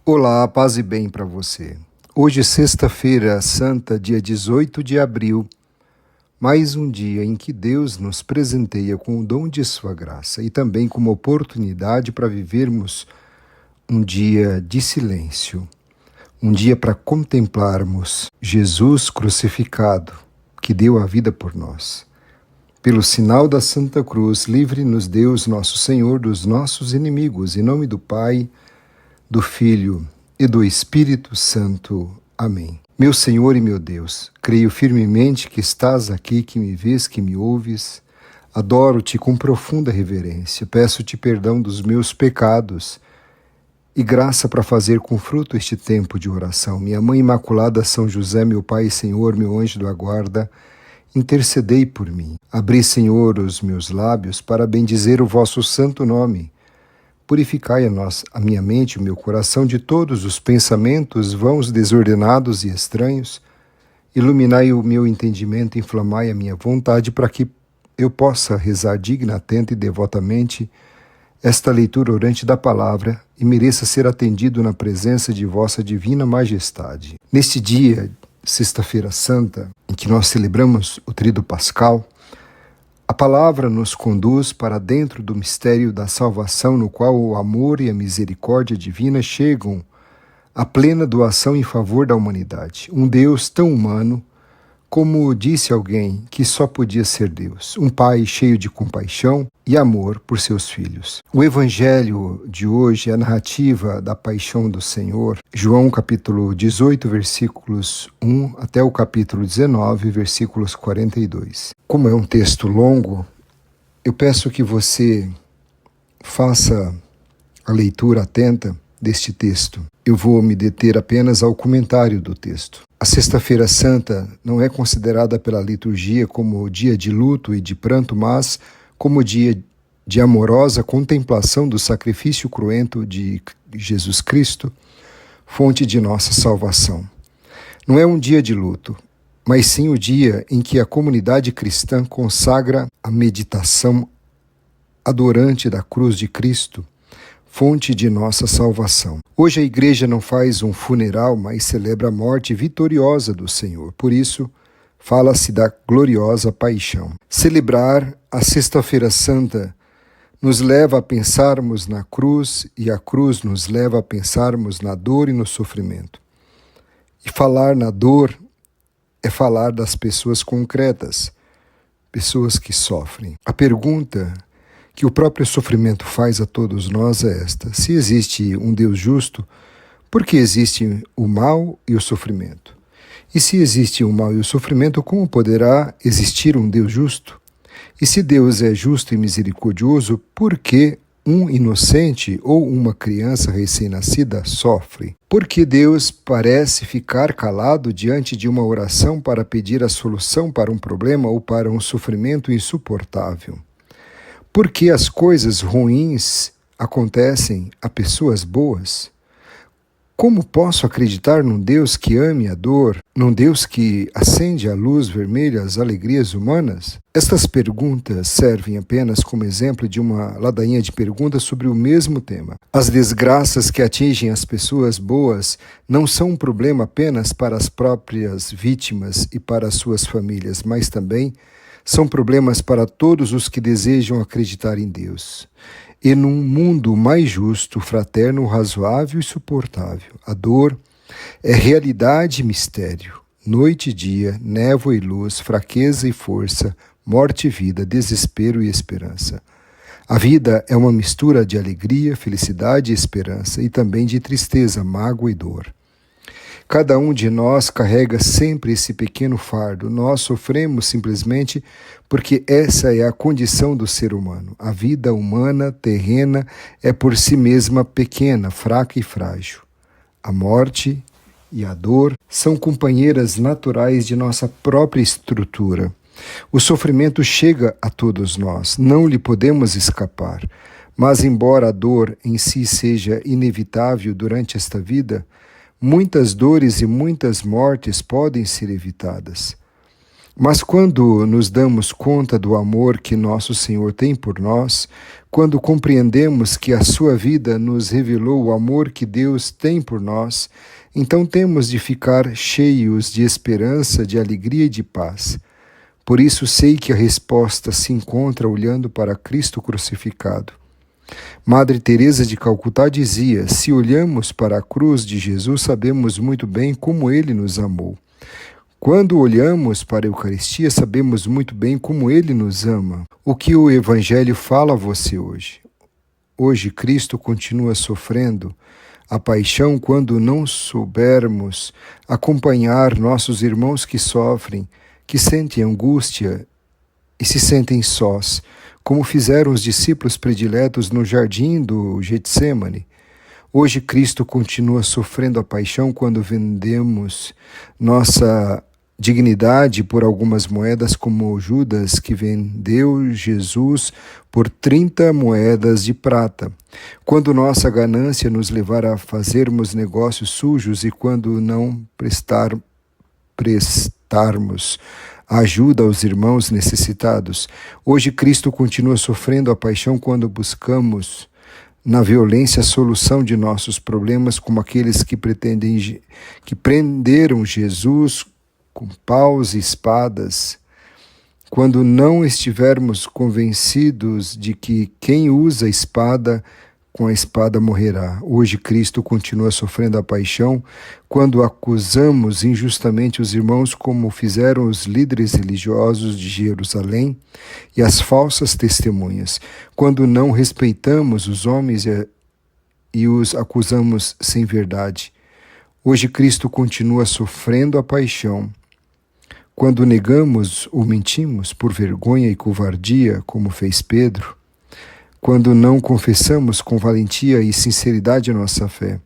Olá, paz e bem para você. Hoje, sexta-feira santa, dia 18 de abril, mais um dia em que Deus nos presenteia com o dom de sua graça e também com uma oportunidade para vivermos um dia de silêncio, um dia para contemplarmos Jesus crucificado, que deu a vida por nós. Pelo sinal da Santa Cruz, livre-nos Deus, nosso Senhor, dos nossos inimigos, em nome do Pai, do Filho e do Espírito Santo. Amém. Meu Senhor e meu Deus, creio firmemente que estás aqui, que me vês, que me ouves. Adoro-te com profunda reverência. Peço-te perdão dos meus pecados e graça para fazer com fruto este tempo de oração. Minha Mãe Imaculada, São José, meu Pai e Senhor, meu anjo da guarda, intercedei por mim. Abri, Senhor, os meus lábios para bendizer o vosso santo nome. Purificai a minha mente e o meu coração de todos os pensamentos vãos, desordenados e estranhos. Iluminai o meu entendimento, inflamai a minha vontade, para que eu possa rezar digna, atenta e devotamente esta leitura orante da palavra e mereça ser atendido na presença de vossa divina majestade. Neste dia, sexta-feira santa, em que nós celebramos o Tríduo Pascal, a palavra nos conduz para dentro do mistério da salvação, no qual o amor e a misericórdia divina chegam à plena doação em favor da humanidade. Um Deus tão humano, como disse alguém que só podia ser Deus, um Pai cheio de compaixão e amor por seus filhos. O Evangelho de hoje é a narrativa da paixão do Senhor, João capítulo 18, versículos 1 até o capítulo 19, versículos 42. Como é um texto longo, eu peço que você faça a leitura atenta deste texto. Eu vou me deter apenas ao comentário do texto. A Sexta-feira Santa não é considerada pela liturgia como dia de luto e de pranto, mas como dia de amorosa contemplação do sacrifício cruento de Jesus Cristo, fonte de nossa salvação. Não é um dia de luto, mas sim o dia em que a comunidade cristã consagra a meditação adorante da cruz de Cristo, fonte de nossa salvação. Hoje a igreja não faz um funeral, mas celebra a morte vitoriosa do Senhor. Por isso, fala-se da gloriosa paixão. Celebrar a Sexta-feira Santa nos leva a pensarmos na cruz e a cruz nos leva a pensarmos na dor e no sofrimento. E falar na dor é falar das pessoas concretas, pessoas que sofrem. A pergunta que o próprio sofrimento faz a todos nós é esta: se existe um Deus justo, por que existe o mal e o sofrimento? E se existe o mal e o sofrimento, como poderá existir um Deus justo? E se Deus é justo e misericordioso, por que um inocente ou uma criança recém-nascida sofre? Por que Deus parece ficar calado diante de uma oração para pedir a solução para um problema ou para um sofrimento insuportável? Por que as coisas ruins acontecem a pessoas boas? Como posso acreditar num Deus que ame a dor, num Deus que acende a luz vermelha às alegrias humanas? Estas perguntas servem apenas como exemplo de uma ladainha de perguntas sobre o mesmo tema. As desgraças que atingem as pessoas boas não são um problema apenas para as próprias vítimas e para as suas famílias, mas também são problemas para todos os que desejam acreditar em Deus. E num mundo mais justo, fraterno, razoável e suportável, a dor é realidade e mistério, noite e dia, névoa e luz, fraqueza e força, morte e vida, desespero e esperança. A vida é uma mistura de alegria, felicidade e esperança, e também de tristeza, mágoa e dor. Cada um de nós carrega sempre esse pequeno fardo. Nós sofremos simplesmente porque essa é a condição do ser humano. A vida humana, terrena, é por si mesma pequena, fraca e frágil. A morte e a dor são companheiras naturais de nossa própria estrutura. O sofrimento chega a todos nós, não lhe podemos escapar. Mas embora a dor em si seja inevitável durante esta vida, muitas dores e muitas mortes podem ser evitadas. Mas quando nos damos conta do amor que nosso Senhor tem por nós, quando compreendemos que a sua vida nos revelou o amor que Deus tem por nós, então temos de ficar cheios de esperança, de alegria e de paz. Por isso sei que a resposta se encontra olhando para Cristo crucificado. Madre Teresa de Calcutá dizia: se olhamos para a cruz de Jesus, sabemos muito bem como ele nos amou. Quando olhamos para a Eucaristia, sabemos muito bem como ele nos ama. O que o Evangelho fala a você hoje? Hoje Cristo continua sofrendo a paixão quando não soubermos acompanhar nossos irmãos que sofrem, que sentem angústia e se sentem sós, como fizeram os discípulos prediletos no jardim do Getsêmani. Hoje Cristo continua sofrendo a paixão quando vendemos nossa dignidade por algumas moedas, como Judas, que vendeu Jesus por 30 moedas de prata. Quando nossa ganância nos levar a fazermos negócios sujos e quando não prestarmos ajuda aos irmãos necessitados. Hoje Cristo continua sofrendo a paixão quando buscamos na violência a solução de nossos problemas, como aqueles que prenderam Jesus com paus e espadas, quando não estivermos convencidos de que quem usa a espada, com a espada morrerá. Hoje Cristo continua sofrendo a paixão quando acusamos injustamente os irmãos, como fizeram os líderes religiosos de Jerusalém e as falsas testemunhas, quando não respeitamos os homens e os acusamos sem verdade. Hoje Cristo continua sofrendo a paixão quando negamos ou mentimos por vergonha e covardia, como fez Pedro, quando não confessamos com valentia e sinceridade a nossa fé,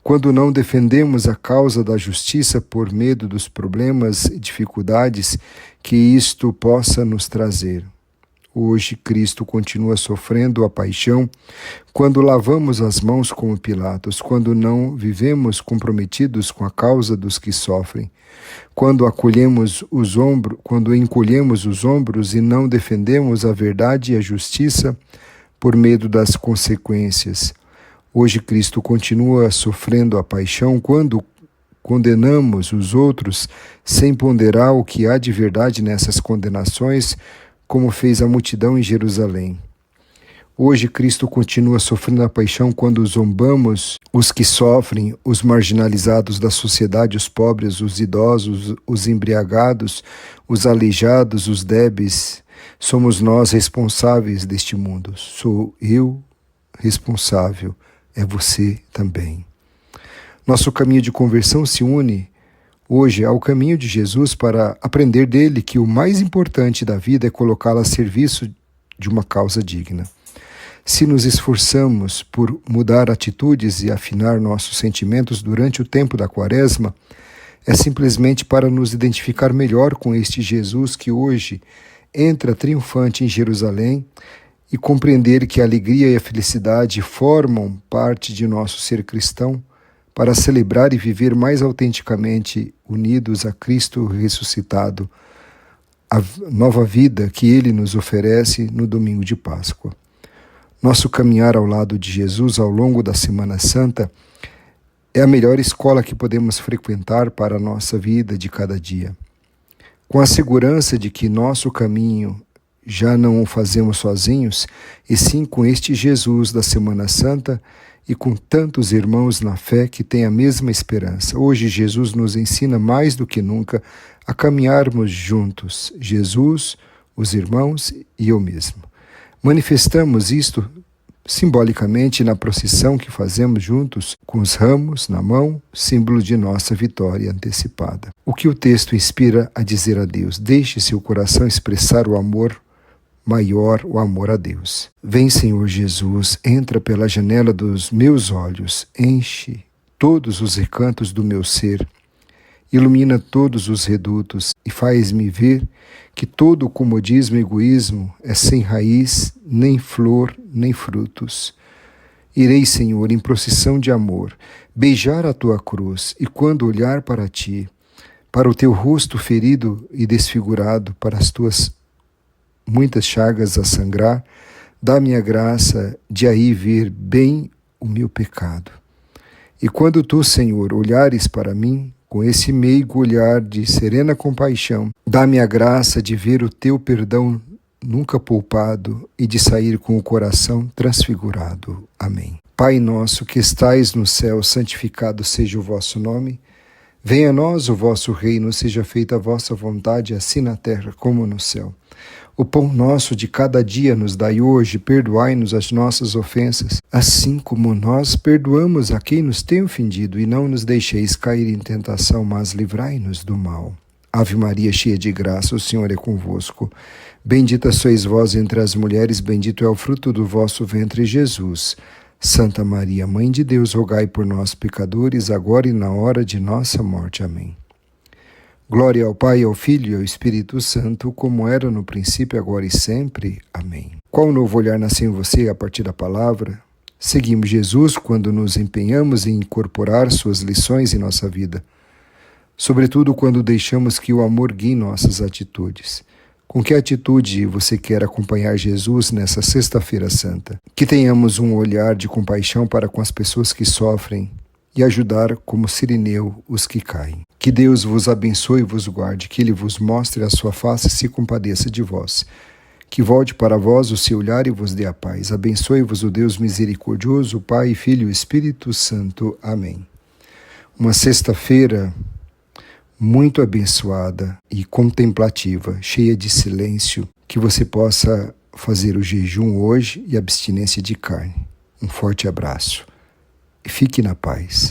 quando não defendemos a causa da justiça por medo dos problemas e dificuldades que isto possa nos trazer. Hoje Cristo continua sofrendo a paixão quando lavamos as mãos como Pilatos, quando não vivemos comprometidos com a causa dos que sofrem, quando encolhemos os ombros e não defendemos a verdade e a justiça por medo das consequências. Hoje Cristo continua sofrendo a paixão quando condenamos os outros sem ponderar o que há de verdade nessas condenações, como fez a multidão em Jerusalém. Hoje Cristo continua sofrendo a paixão quando zombamos os que sofrem, os marginalizados da sociedade, os pobres, os idosos, os embriagados, os aleijados, os débeis. Somos nós responsáveis deste mundo. Sou eu responsável, é você também. Nosso caminho de conversão se une hoje ao caminho de Jesus para aprender dele que o mais importante da vida é colocá-la a serviço de uma causa digna. Se nos esforçamos por mudar atitudes e afinar nossos sentimentos durante o tempo da Quaresma, é simplesmente para nos identificar melhor com este Jesus que hoje entra triunfante em Jerusalém e compreender que a alegria e a felicidade formam parte de nosso ser cristão, para celebrar e viver mais autenticamente unidos a Cristo ressuscitado, a nova vida que Ele nos oferece no domingo de Páscoa. Nosso caminhar ao lado de Jesus ao longo da Semana Santa é a melhor escola que podemos frequentar para a nossa vida de cada dia. Com a segurança de que nosso caminho já não o fazemos sozinhos, e sim com este Jesus da Semana Santa e com tantos irmãos na fé que têm a mesma esperança. Hoje Jesus nos ensina mais do que nunca a caminharmos juntos, Jesus, os irmãos e eu mesmo. Manifestamos isto simbolicamente na procissão que fazemos juntos, com os ramos na mão, símbolo de nossa vitória antecipada. O que o texto inspira a dizer a Deus? Deixe seu coração expressar o amor maior, o amor a Deus. Vem, Senhor Jesus, entra pela janela dos meus olhos, enche todos os recantos do meu ser, ilumina todos os redutos e faz-me ver que todo o comodismo e egoísmo é sem raiz, nem flor, nem frutos. Irei, Senhor, em procissão de amor, beijar a tua cruz e quando olhar para ti, para o teu rosto ferido e desfigurado, para as tuas muitas chagas a sangrar, dá-me a graça de aí ver bem o meu pecado. E quando tu, Senhor, olhares para mim, com esse meigo olhar de serena compaixão, dá-me a graça de ver o teu perdão nunca poupado e de sair com o coração transfigurado. Amém. Pai nosso que estais no céu, santificado seja o vosso nome. Venha a nós o vosso reino, seja feita a vossa vontade, assim na terra como no céu. O pão nosso de cada dia nos dai hoje, perdoai-nos as nossas ofensas, assim como nós perdoamos a quem nos tem ofendido, e não nos deixeis cair em tentação, mas livrai-nos do mal. Ave Maria, cheia de graça, o Senhor é convosco. Bendita sois vós entre as mulheres, bendito é o fruto do vosso ventre, Jesus. Santa Maria, Mãe de Deus, rogai por nós, pecadores, agora e na hora de nossa morte. Amém. Glória ao Pai, ao Filho e ao Espírito Santo, como era no princípio, agora e sempre. Amém. Qual novo olhar nasceu em você a partir da palavra? Seguimos Jesus quando nos empenhamos em incorporar suas lições em nossa vida, sobretudo quando deixamos que o amor guie nossas atitudes. Com que atitude você quer acompanhar Jesus nessa Sexta-feira Santa? Que tenhamos um olhar de compaixão para com as pessoas que sofrem e ajudar como Cirineu os que caem. Que Deus vos abençoe e vos guarde, que Ele vos mostre a sua face e se compadeça de vós. Que volte para vós o seu olhar e vos dê a paz. Abençoe-vos o Deus misericordioso, Pai, Filho e Espírito Santo. Amém. Uma sexta-feira muito abençoada e contemplativa, cheia de silêncio, que você possa fazer o jejum hoje e a abstinência de carne. Um forte abraço e fique na paz.